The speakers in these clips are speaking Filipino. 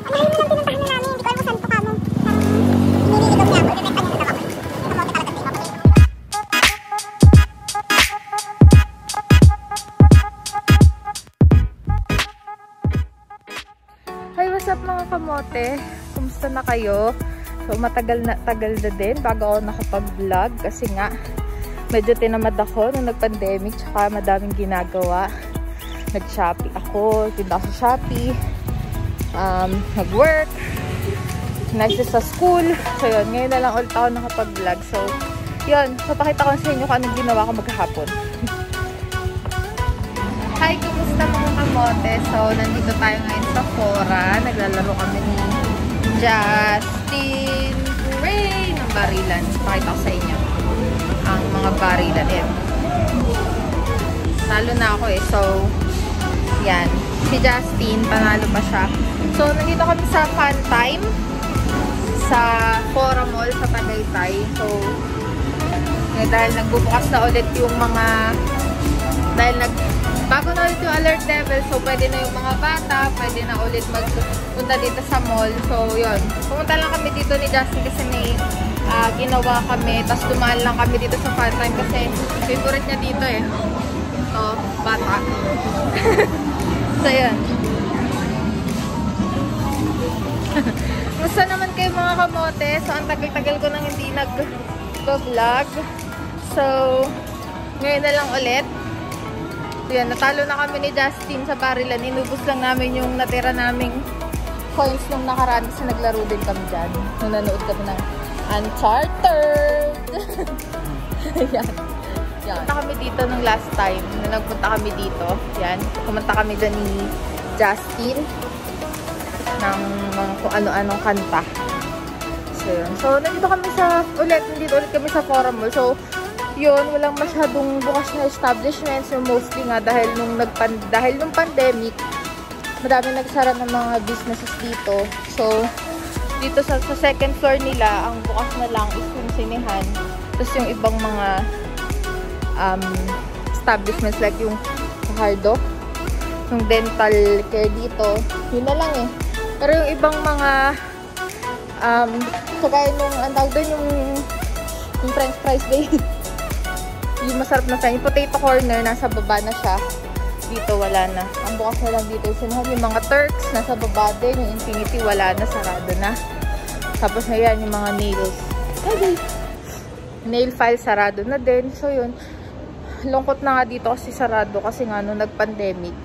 Hi, what's up mga kamote? Kumusta na kayo? So matagal na din bago ako nakapag-vlog kasi nga medyo tinamad ako nung nag-pandemic tsaka madaming ginagawa. Nag-shopping ako, tinda sa Shopee, nag-work, nice sa school. So yun, ngayon na lang ulit ako nakapag-vlog. So yun, papakita ko sa inyo kung anong ginawa ko maghapon. Hi, kumusta mga kamote? So nandito tayo ngayon sa Fora. Naglalaro kami ni Justin Ray ng barilan. Pakita ko sa inyo ang mga barilan. Yan. Talo na ako eh. So, yan. Si Justin, panalo pa siya. So, nandito kami sa Fun Time sa Fora Mall sa Tagaytay. So, dahil nagbubukas na ulit yung mga bago na ulit yung alert level, so pwede na yung mga bata, pwede na ulit magpunta dito sa mall. So, yun. Pumunta lang kami dito ni Justin kasi may ginawa kami. Tapos dumaan lang kami dito sa Fun Time kasi favorite niya dito eh. So, bata. So, yun. Gusto naman kayo mga kamote. So, ang tagal-tagal ko nang hindi nag-vlog. So, ngayon na lang ulit. So, yan, natalo na kami ni Justin sa barilan. Inubos lang namin yung natira naming coins nung nakaraan kasi naglaro din kami dyan. Nung nanood kami ng Uncharted. Yan. Yan. Punta kami dito nung last time. Nung nagpunta kami dito. Yan. Pumunta kami dyan ni Justin ng kung ano-anong kanta. So, yun. So, nandito ulit kami sa Fora Mall. So, yun, walang masyadong bukas na establishments. So, mostly nga dahil nung pandemic, madami nagsara ng mga businesses dito. So, dito sa second floor nila, ang bukas na lang is yung sinehan. Tapos yung ibang mga establishments like yung Hardo, yung dental care dito, yun na lang eh. Pero yung ibang mga kagaya nung ang tawag doon yung french fries day. Yung masarap na sa yung potato corner, nasa baba na siya. Dito wala na. Ang bukas na lang dito yung mga Turks, nasa baba din. Yung Infinity, wala na, sarado na. Tapos na yan, yung mga nails. Nail file, sarado na din. So yun, lungkot na nga dito kasi sarado. Kasi nga, nung nag-pandemic,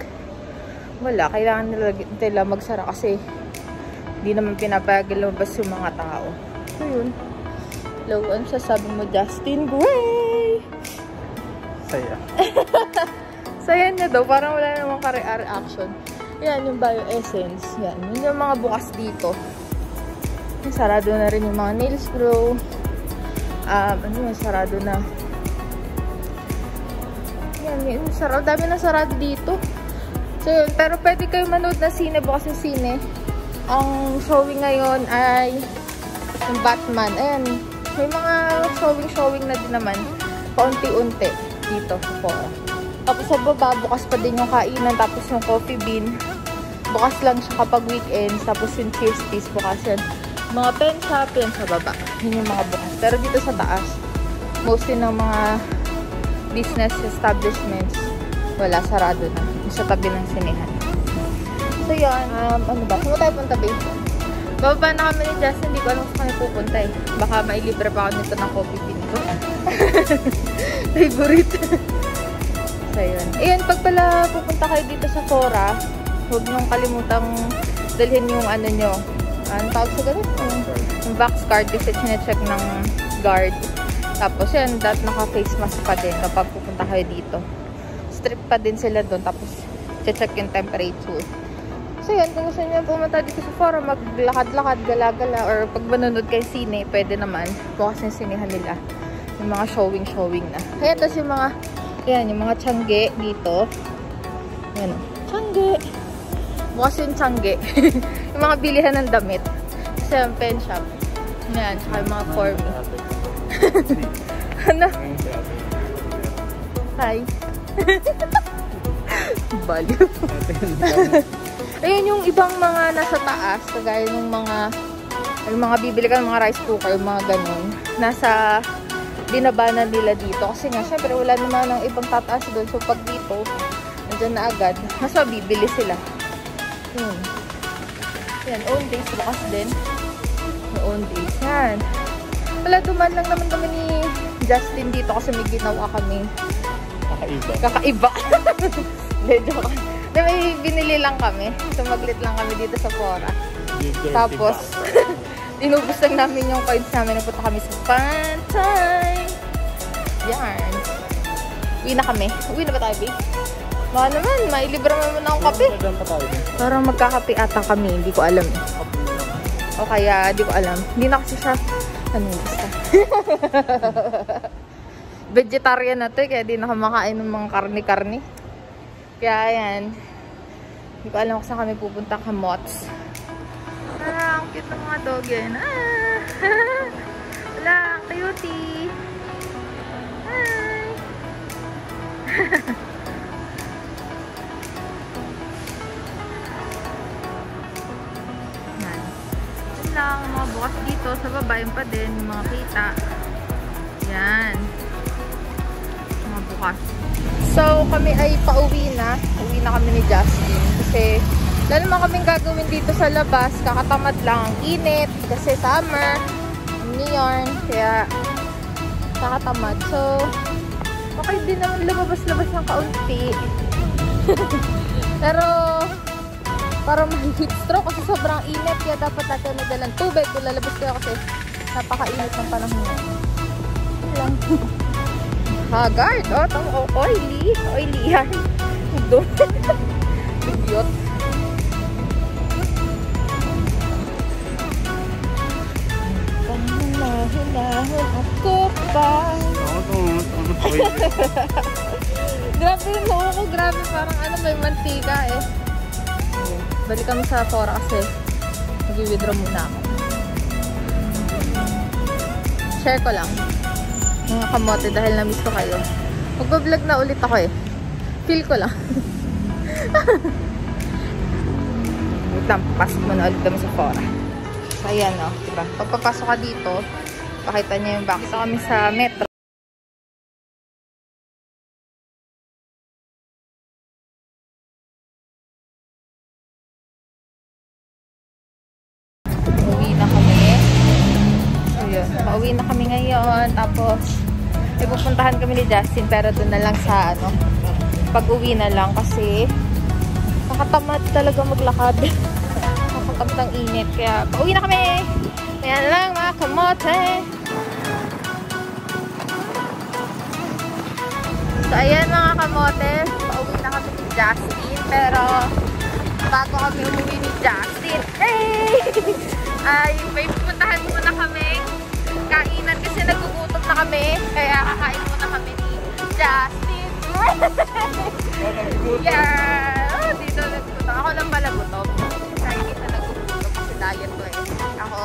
wala, kailangan nila magsara kasi hindi naman pinapayagan lumabas yung mga tao. So yun. Hello, ano sasabi mo, Justin Gray? Saya. Saya niya daw. Parang wala namang reaction. Yan, yung Bio-Essence. Yan. Yun yung mga bukas dito. Sarado na rin yung mga nails bro. Ano yung sarado na. Yan, yung sarado. Dami na sarado dito. So yun. Pero pwede kayo manood na sine. Bukas yung sine. Ang showing ngayon ay yung Batman. Ayan. May mga showing na din naman. Paunti-unti dito po. Tapos sa baba, bukas pa din yung kainan. Tapos yung coffee bean. Bukas lang siya kapag weekends. Tapos yung cheese piece, bukas yan. Mga pen shop yan sa baba. Yun yung mga bukas. Pero dito sa taas, mostly ng mga business establishments, wala, sarado na. Sa tabi ng sinehan. So yun, ano ba? Saan tayo punta ba? Bababa na kami ni Justin. Hindi ko alam kung kami pupunta eh. Baka mailibre pa ako nito ng coffee bean ko. Favorite. So yun. Ayun, pag pala pupunta kayo dito sa Fora, huwag niyong kalimutang dalhin yung ano nyo. Ano tawag sa ganun? Yung box card kasi chinecheck ng guard. Tapos yan, naka-face mask pa din kapag pupunta kayo dito. Strip pa din sila doon. Tapos check yung temperature. So yan, kung gusto nyo pumunta dito sa Fora, maglakad-lakad, gala-gala, or pag manunod kayo sine, pwede naman. Bukas yung sinehan nila. Yung mga showing na. Kaya tapos yung mga, yan, yung mga tiyangge dito. Yan, tiyangge. Bukas yung tiyangge. Yung mga bilihan ng damit. Kasi yung pen shop. Yan, tsaka yung mga form. Ano? Hi. Baliw. Ayun yung ibang mga nasa taas, kagaya ng mga bibili ka ng mga rice cooker, mga ganun. Nasa binabanan nila dito. Kasi nga, syempre, wala naman ng ibang tataas doon. So, pag dito, nandiyan na agad, mas mabibili sila. Yan, own days. Bukas din. Own days. Yan. Wala, duman lang naman kami ni Justin dito kasi may ginawa kami. Kakaiba. Hindi, joke. May binili lang kami. Sumaglit lang kami dito sa Fora. Tapos, inubos lang namin yung coins namin. Napunta kami sa Pantay. Yan. Uwi na kami. Uwi na ba tayo, babe? Baka naman, mailibra naman akong kape. Parang magkakape ata kami. Hindi ko alam. O kaya, hindi ko alam. Hindi na kasi siya, ano yung basta. Vegetarian na to eh, kaya di na kumakain ng mga karni-karni. Kaya yan. Hindi ko alam kung saan kami pupunta, Kamots. Ang cute ng mga dog yan. Wala, cutie. Hi. Yan. Yan lang, mga bukas dito. Sa baba, yun pa din, yung mga kita. Yan. Mga bukas. So, kami ay pauwi na. Uwi na kami ni Justin. Kasi, wala naman kaming gagawin dito sa labas. Kakatamad lang ang init. Kasi summer. Neon. Kaya, kakatamad. So, okay din naman lumabas-labas ng kaunti. Pero, parang ma-heat stroke kasi sobrang init. Kaya dapat natin nadalang tubig. Kung lalabas kayo kasi napakainit ng panahon ngayon. Lang. Haggard. Oh, oily. Oily yan. Doon. Idiot. Panghunahunahon ako pa. Grabe yung noo ko. Grabe. Parang ano, may mantika eh. Balik kami sa Fora kasi mag-withdraw muna ako. Share ko lang. Mga kamote dahil na-miss ko kayo. Mag-vlog na ulit ako eh. Feel ko lang. Wait lang, pasok mo na ulit kami sa Fora. So, ayan o. Diba? Pagpapasok ka dito, pakita niya yung back. So, kami sa metro. Pauwi na kami ngayon. Tapos, pupuntahan kami ni Justin. Pero doon na lang sa, ano, pag-uwi na lang. Kasi, nakatamad talaga maglakad. Nakatamad ang init. Kaya, pauwi na kami. Ayan lang, mga kamote. So, ayan mga kamote. Pauwi na kami ni Justin. Pero, bago kami umuwi ni Justin, ay, may pupuntahan muna kami. Kainan kasi nagugutom na kami. Kaya kakain muna kami ni Justin. Yeah! Oh, dito nagugutom. Ako lang pala gutom. Kaya hindi na nagugutom kasi diet ko eh. Ako,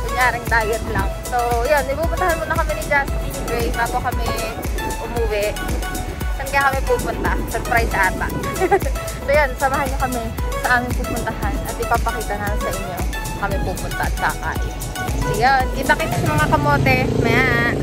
kunyaring diet lang. So, yun. Ipupuntahan muna kami ni Justin Gray bago kami umuwi. Saan kaya kami pupunta? Surprise ata. So, yun. Samahan niyo kami sa aming pupuntahan at ipapakita namin sa inyo kami pupunta at kakain. So, yun. Kita-kita sa mga kamote. Maya.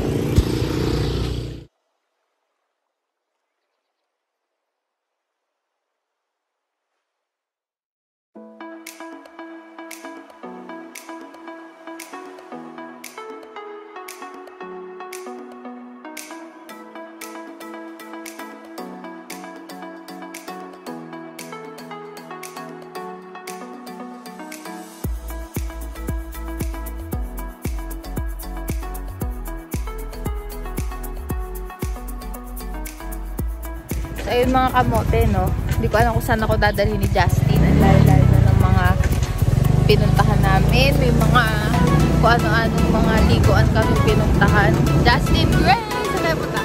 So, ayun mga kamote, no? Hindi ko alam kung saan ako dadalhin ni Justin. Ang layo-layo na ng mga pinuntahan namin. May mga kung ano-anong mga liguan kami pinuntahan. Justin, Gray! Saan tayo punta?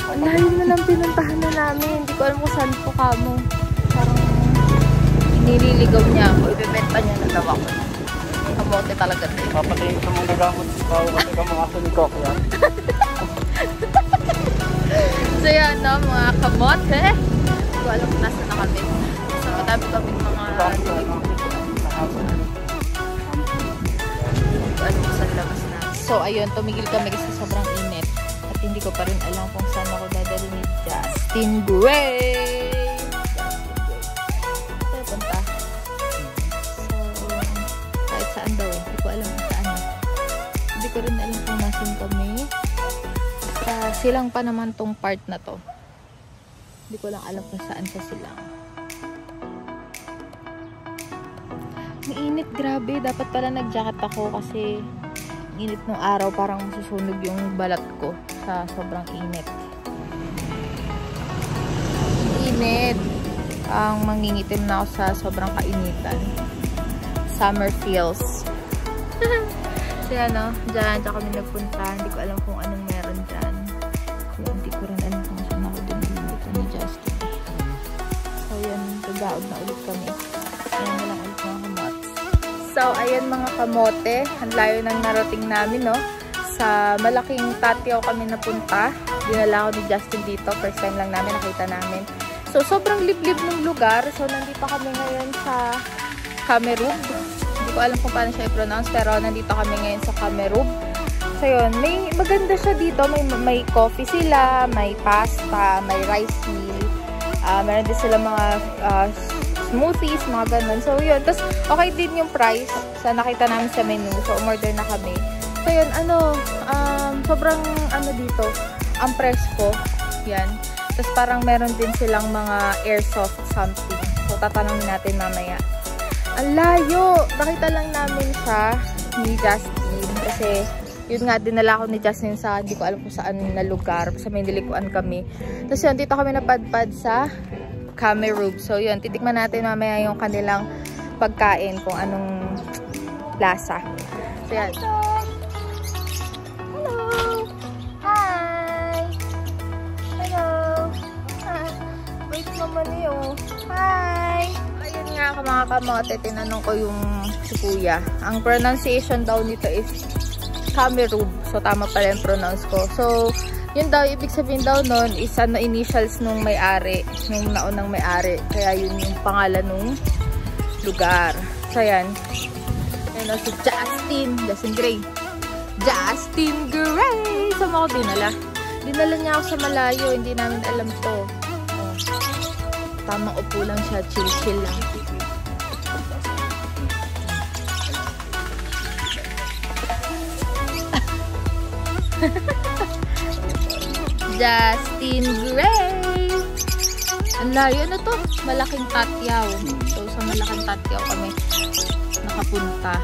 Ang layo na lang pinuntahan na namin. Hindi ko alam kung saan po kamo. Parang nililigaw niya ako. Ibebenta niya na daw ako. Kamote talaga tayo. Papatayin sa mga gamot. Papatayin ka mga sunikok yan. So yan, no, mga kamote. Hindi ko alam kung nasa na kami. So, Dami kami mga ano sa labas na. So, ayun, tumigil kami kasi sobrang init. At hindi ko pa rin alam kung saan ako dadali ni Justin Gray. Saan punta? So, kahit saan daw. Hindi ko alam kung saan. Hindi ko rin alam kung nasan kami. Silang pa naman tong part na to. Hindi ko lang alam kung saan sa silang. Mainit, grabe. Dapat pala nag-jacket ako kasi init ng araw, parang masusunog yung balat ko sa sobrang init. Init. Ang mangingitim na ako sa sobrang kainitan. Summer feels. So yan, no? Diyan kami nagpunta. Hindi ko alam kung anong meron dyan. So, hindi ko rin alam kung saan ako din dito ni Justin. So yan, gagaod na ulit kami. Ayan na lang ulit mga kamotes. So, ayan mga kamote. Ang layo nang narating namin, no? Sa malaking Tatyaw kami napunta. Dinala ko ni Justin dito. First time lang namin, nakita namin. So, sobrang liblib ng lugar. So, nandito kami ngayon sa Kamerub. Hindi ko alam kung paano siya i-pronounce, pero nandito kami ngayon sa Kamerub. So, yun. Maganda siya dito. May coffee sila, may pasta, may rice meal. Meron din sila mga smoothies, mga ganun. So, yun. Tapos, okay din yung price sa nakita namin sa menu. So, umorder na kami. So, yun. Sobrang, dito, ang presko. Yan. Tapos, parang meron din silang mga airsoft something. So, tatanungin natin mamaya. Ang layo! Nakita lang namin siya ni Justin. Kasi, yun nga, dinala ko ni Justin sa, hindi ko alam kung saan na lugar. Sa may nilikuan kami. Tapos, yun, dito kami napadpad sa Kamerub. So, yun. Titikman natin mamaya yung kanilang pagkain kung anong lasa. So, yan. Hello! Hi! Hello! Wait naman yun. Hi! Ayun nga mga kamote, tinanong ko yung si Kuya. Ang pronunciation daw nito is Kamerub. So, tama pala yung pronounce ko. So, yun daw, ibig sabihin daw nun is initials nung may-ari, nung naunang may-ari. Kaya yun yung pangalan nung lugar. So, yan. Ayun o, si Justin Gray. Justin Gray! Saan mo ako dinala? Dinala niya ako sa malayo. Hindi namin alam to. Oh. Tamang upo lang siya. Chill lang. Justin Gray. Ang layo na to. Malaking Tatyaw. So, sa malaking Tatyaw kami nakapunta.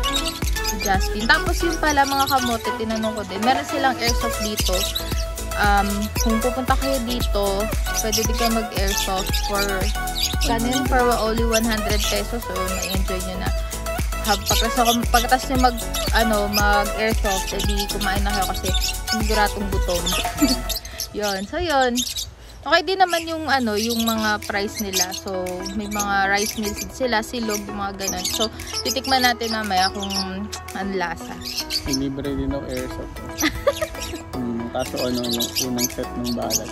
Justin. Tapos yung pala mga kamote, tinanong ko din. Meron silang airsoft dito. Kung pupunta kayo dito, pwede din kayo mag-airsoft for kanin for only 100 pesos. So, ma-enjoy nyo na. Pagkatas nyo mag-airsoft, edi kumain na kayo kasi siguradong gutom. Yun. So, yun. Okay din naman yung yung mga price nila. So, may mga rice meals sila, silog, mga ganun. So, titikman natin mamaya kung ang lasa. Libre din ng airsoft. Kaso yung unang set ng bala.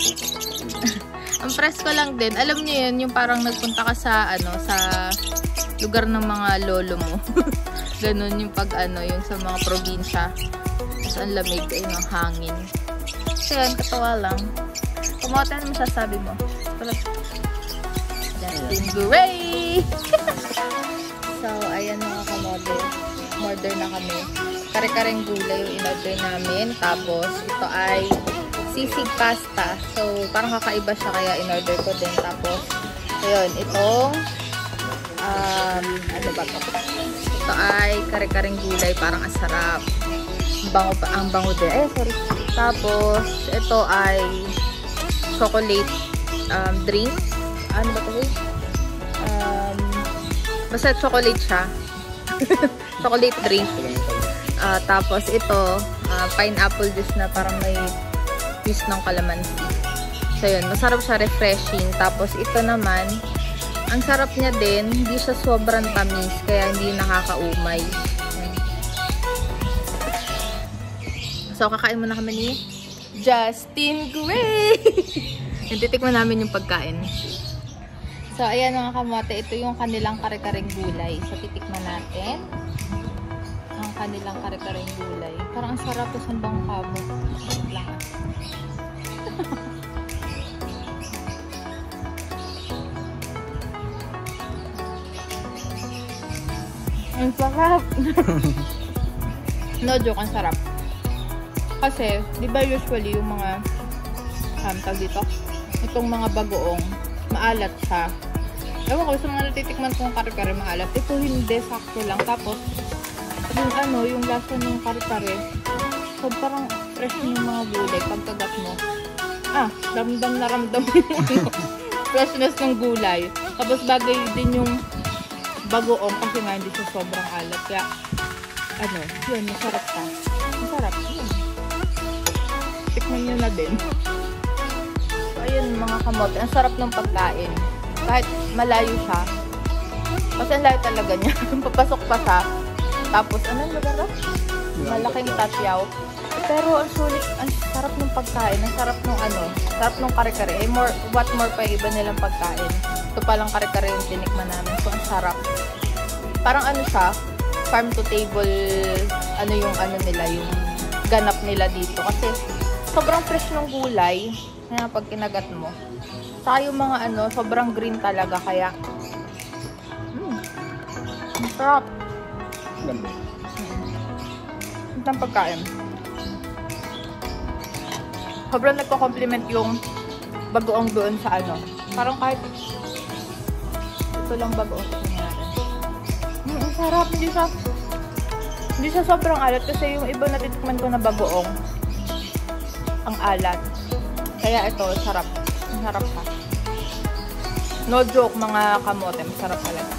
Ang presko lang din. Alam niyo yun, yung parang nagpunta ka sa sa lugar ng mga lolo mo. Ganun yung yung sa mga probinsya. Tapos ang lamig ay ng hangin. So, yan, katawa lang. Kumote, ano masasabi mo? Justin Gray! So, ayan mga kamote. Order na kami. Kare-kareng gulay yung in-order namin. Tapos, ito ay sisig pasta. So, parang kakaiba siya kaya in-order ko din. Tapos, ayun, itong ano ba ito? Ito ay kare-kareng gulay. Parang asarap. Ang bango din. Sorry. Tapos, ito ay chocolate drink. Ano ba ito? Basta chocolate siya. Chocolate drink. Tapos ito, pineapple juice na parang may juice ng calamansi. So yun, masarap siya, refreshing. Tapos ito naman, ang sarap niya din, hindi siya sobrang tamis, kaya hindi nakakaumay. So kakain muna kami ni Justin Gray! Titikman namin yung pagkain. So, ayan mga kamote, ito yung kanilang kare-kareng gulay. So, titikman natin ang kanilang kare-kareng gulay. Parang ang sarap to sa bangkabo. Wait lang. Ang sarap! No joke, ang sarap. Kasi, di ba usually yung mga tag dito, itong mga bagoong, maalat siya. Ewan ko, sa mga natitikman kong kare-kare maalat, ito hindi, sakto lang. Tapos, yung yung lasa ng kare-kare, so parang fresh yung mga gulay pagkagat mo. Ramdam na ramdam yung freshness ng gulay. Tapos bagay din yung bagoong kasi nga hindi siya sobrang alat. Kaya, yun, masarap ka. Masarap, yun. Tikman nyo na din. So, ayun mga kamote, ang sarap ng pagkain. Kahit malayo siya. Kasi ang layo talaga niya. Papasok pa siya. Tapos, anong lugar na? Malaking tatyaw. Pero, ang sulit, ang sarap ng pagkain. Ang sarap ng sarap ng kare-kare. What more pa iba nilang pagkain. Ito palang kare-kare yung tinikman namin. So, ang sarap. Parang siya, farm to table, yung nila, yung ganap nila dito. Kasi, sobrang fresh ng gulay. Kaya pag kinagat mo. Saka yung mga sobrang green talaga. Kaya, ang sarap. Ganda. Ito ang pagkain. Sobrang nagko-compliment yung bagoong doon sa Parang kahit ito lang bagoong. Ang sarap. Hindi siya sobrang alat kasi yung iba natitikman ko na bagoong ang alat. Kaya ito, sarap. Ang sarap pa. No joke mga kamote. Masarap talaga.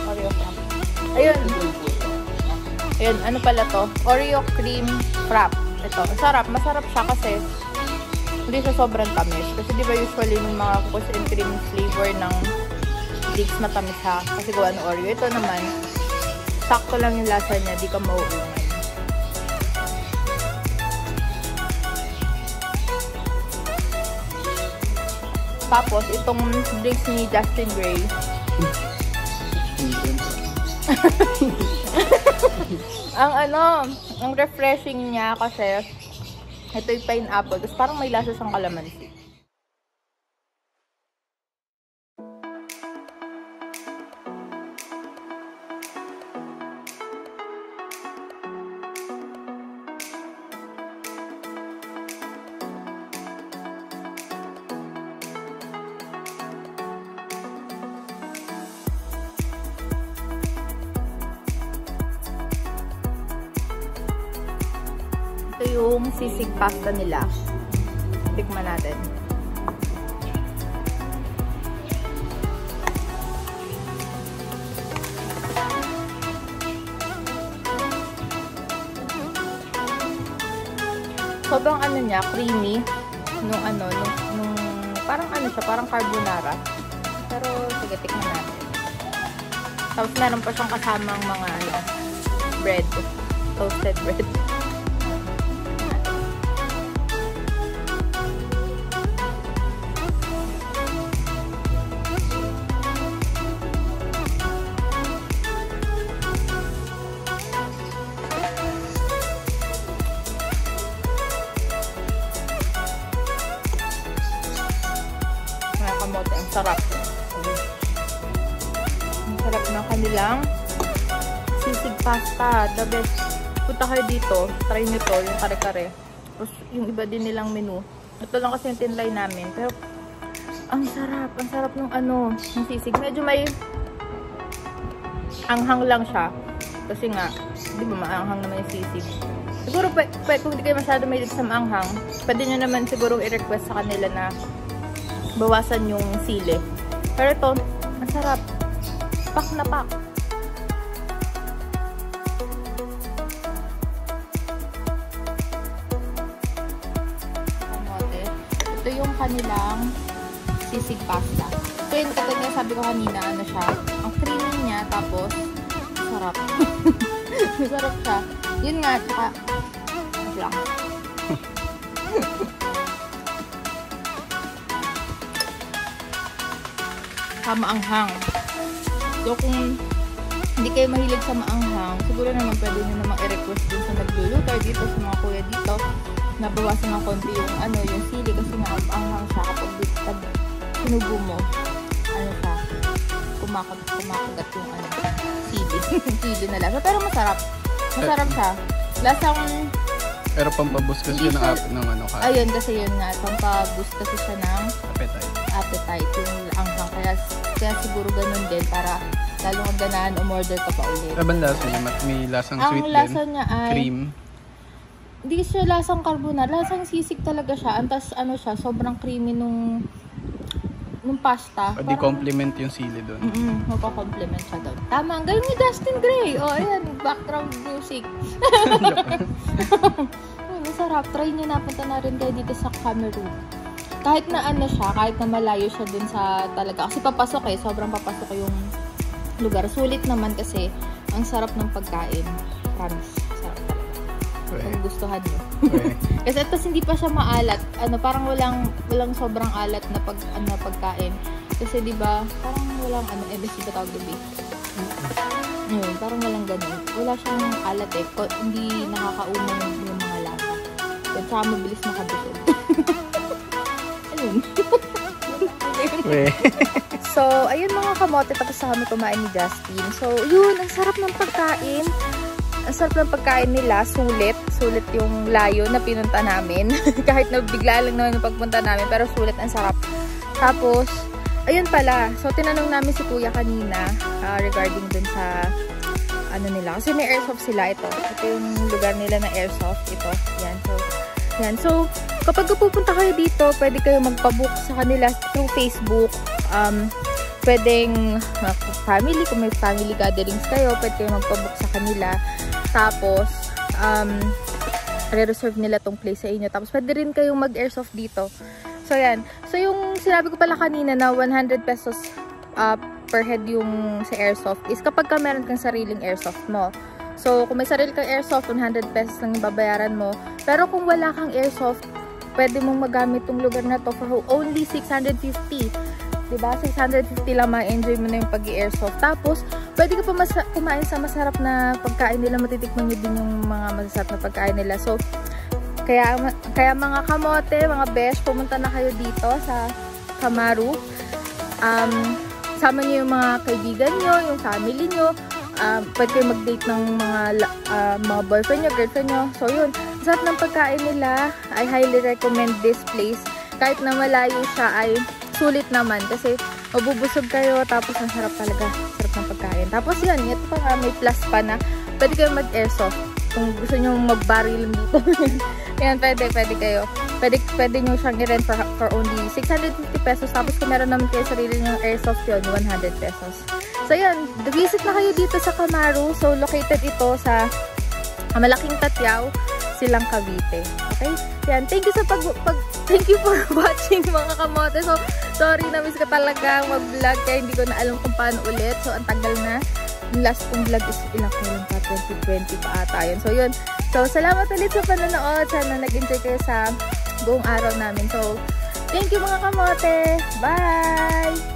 Oreo frap. Ayun. Ayun, ano pala to? Oreo cream frap. Ito, sarap. Masarap siya kasi hindi siya sobrang tamis. Kasi di ba usually yung mga cookies and cream flavor ng cakes matamis siya. Kasi gawa ng Oreo. Ito naman, sakto lang yung lasa niya. Di ka mauungan. Tapos, itong drinks ni Justin Gray. ang refreshing niya kasi ito yung pineapple. Tapos parang may lasa siyang kalamansi. Ito yung sisig pasta nila. Tikman natin. Sobrang niya, creamy. Nung parang siya, parang carbonara. Pero, sige, tikman natin. Tapos meron pa siyang kasamang mga bread. Toasted bread. Ang sarap. Ang sarap ng kanilang sisig pasta. The best. Punta kayo dito. Try nyo to, yung kare-kare. Tapos yung iba din nilang menu. Ito lang kasi yung tinlay namin. Pero ang sarap. Ang sarap ng ng sisig. Medyo may anghang lang siya. Kasi nga, di ba maanghang naman yung sisig. Siguro kung hindi kayo masyado mahilig sa maanghang, pwede nyo naman siguro i-request sa kanila na bawasan yung sili. Pero ito, ang sarap. Pak na pak. Ito yung kanilang sisig pasta. So yun, katulad nga sabi ko kanina, ano siya, ang creamy niya, tapos sarap. Masarap siya. Yun nga, tsaka lang. Maanghang. So kung hindi kayo mahilig sa maanghang, siguro naman pwede nyo namang i-request din sa nagluluto dito, sa mga kuya dito, nabawasan ng konti yung yung sili kasi nga maanghang siya kapag sinubo mo, siya, kumakagat yung sili. Sili na lasa. Pero masarap. Masarap siya. Lasang pero pampaboost kasi yun ng ka. Ayun, kasi yun nga. Pampaboost kasi siya ng appetite. Yung anghang. Kaya siguro ganun din para lalo kang ganahan, umorder ka pa ulit. Ano lasa niya? May lasang ang sweet din? Ang lasa niya ay cream? Hindi siya lasang carbonara. Lasang sisig talaga siya. Antas siya, sobrang creamy nung pasta. Pwede complement yung sili doon. Magpa-complement siya doon. Tama, ang galing ni Justin Gray. Ayan, background music. Masarap. Try nyo na, punta na rin kayo dito sa Cameroon. Kahit na siya, kahit na malayo siya dun sa talaga. Kasi papasok sobrang papasok yung lugar. Sulit naman kasi ang sarap ng pagkain. Promise. Sarap talaga. Kung gustuhan nyo. Kasi ito hindi pa siya maalat. Parang walang sobrang alat na pagkain. Kasi di ba parang walang MSG ba tawag doon? Parang walang ganun. Wala siyang alat hindi nakakaumay yung mga lasa. At saka mabilis makabusog. Ayun. So, ayun mga kamote, tapos na kami kumain ni Justin. So, yun, ang sarap ng pagkain. Ang sarap ng pagkain nila, sulit yung layo na pinunta namin. Kahit na bigla lang naman yung pagpunta namin, pero sulit, ang sarap. Tapos, ayun pala, so tinanong namin si Kuya kanina regarding dun sa nila. Kasi may airsoft sila ito. Ito yung lugar nila na airsoft. Ito, yan. So, kapag pupunta kayo dito, pwede kayo magpabook sa kanila through Facebook. Pwedeng family, kung may family gatherings kayo, pwede kayo magpabook sa kanila. Tapos, re-reserve nila tong place sa inyo. Tapos, pwede rin kayong mag-airsoft dito. So, yan. So, yung sinabi ko pala kanina na 100 pesos per head yung sa airsoft is kapag ka meron kang sariling airsoft mo. So, kung may sarili kang airsoft, 100 pesos lang yung babayaran mo. Pero kung wala kang airsoft, pwede mong magamit tong lugar na to for only 650. Diba? 650 lang, ma-enjoy mo na yung pag-airsoft. Tapos, pwede ka pa kumain sa masarap na pagkain nila. Matitikman nyo din yung mga masarap na pagkain nila. So, kaya mga kamote, mga besh, pumunta na kayo dito sa Kamaru. Sama nyo yung mga kaibigan nyo, yung family nyo. Pwede kayo mag-date ng mga boyfriend nyo, girlfriend nyo. So, yun. Masarap ng pagkain nila. I highly recommend this place. Kahit na malayo siya, ay sulit naman. Kasi mabubusog kayo, tapos ang sarap talaga. Sarap ng pagkain. Tapos yun, ito pa nga, may plus pa na pwede kayo mag-airsoft. Kung gusto nyo mag-barrel dito. Ayan, pwede kayo. Pwede nyo siyang i-rent for only 650 pesos. Tapos kung meron naman kayo sarili nyo airsoft yun, 100 pesos. So yun, visit na kayo dito sa Kamaru. So located ito sa Malaking Tatyaw, Silang Cavite. Okay? Yan, thank you thank you for watching mga kamote. So sorry, na-miss ko talaga mag-vlog kaya hindi ko na alam kung paano ulit. So ang tagal na. Yung last kong vlog is ilang kailan pa, 2020 pa ata yun. So yun. So salamat ulit sa panonood. Sana nag-enjoy kayo sa buong araw namin. So thank you mga kamote. Bye!